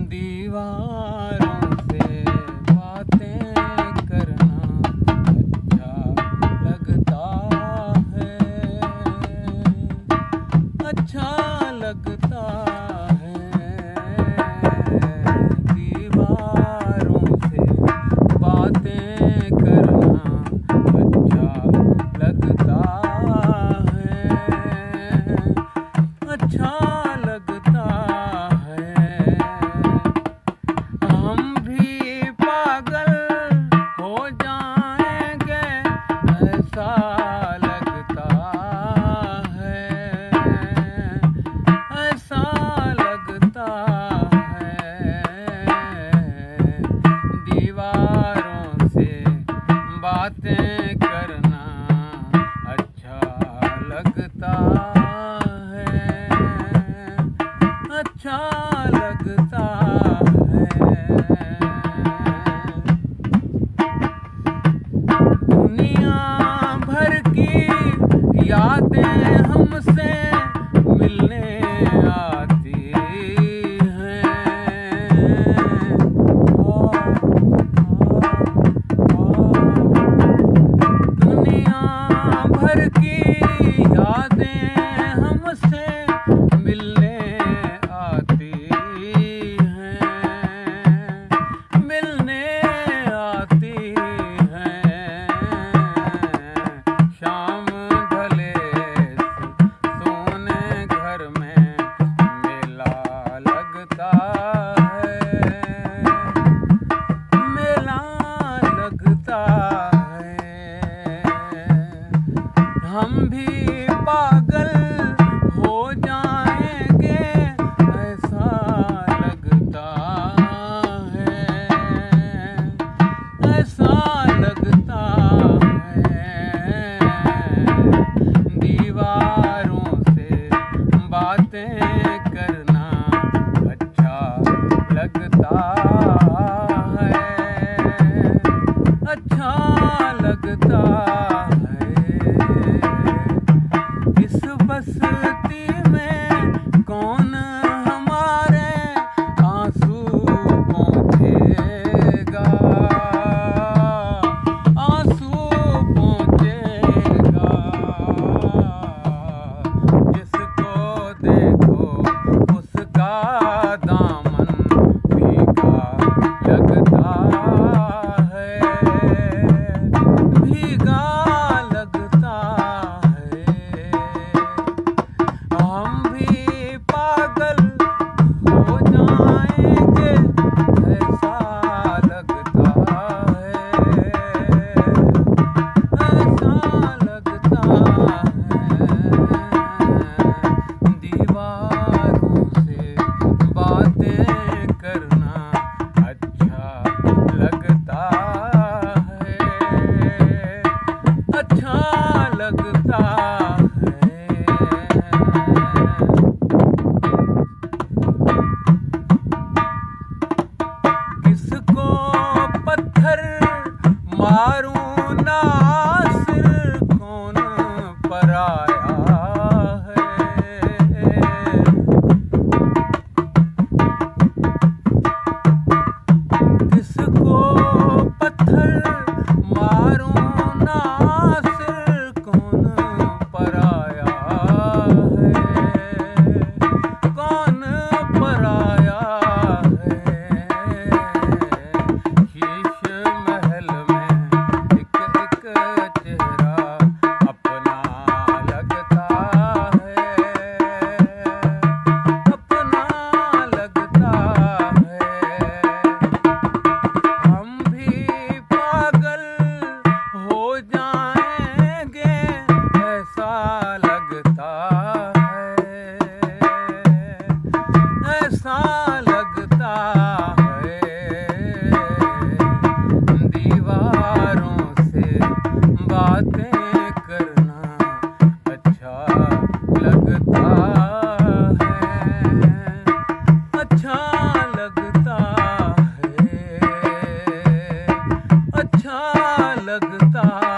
दीवारों से बातें करना अच्छा लगता है, अच्छा लगता है। दीवारों से बातें करना अच्छा लगता है, अच्छा लगता है। हम भी पागल हो जाएंगे ऐसा लगता है, ऐसा लगता है। दीवारों से बातें करना अच्छा लगता है, अच्छा लगता है। दुनिया भर की यादें हमसे मिलने आती हैं। दुनिया भर की यादें हमसे मिलने आती हैं, मिलने आती हैं। शाम ढले सोने घर में मेला लगता है, मेला लगता है। हम भी पागल हो जाएंगे ऐसा लगता है, ऐसा लगता है। दीवारों से बातें करना अच्छा लगता है, अच्छा लगता है। इस बस्ती में कौन हमारे आंसू पोंछेगा, आंसू पोंछेगा। जिसको देखो उसका दामन भीगा लगता है, भीगा लगता है। हम भी पागल हो जाएंगे ऐसा लगता है, ऐसा लगता है। दीवारों से बातें करना अच्छा लगता है, अच्छा लगता है। किसको पत्थर मारूं नासिर कौन पराया है। किसको पत्थर मारूं नासिर कौन पराया है, कौन पराया है। शीश महल में एक एक चेहरा अपना लगता है, अपना लगता है। हम भी पागल हो जाएंगे ऐसा लगता है, ऐसा लगता है। दीवारों से बातें करना अच्छा लगता है, अच्छा लगता है, अच्छा लगता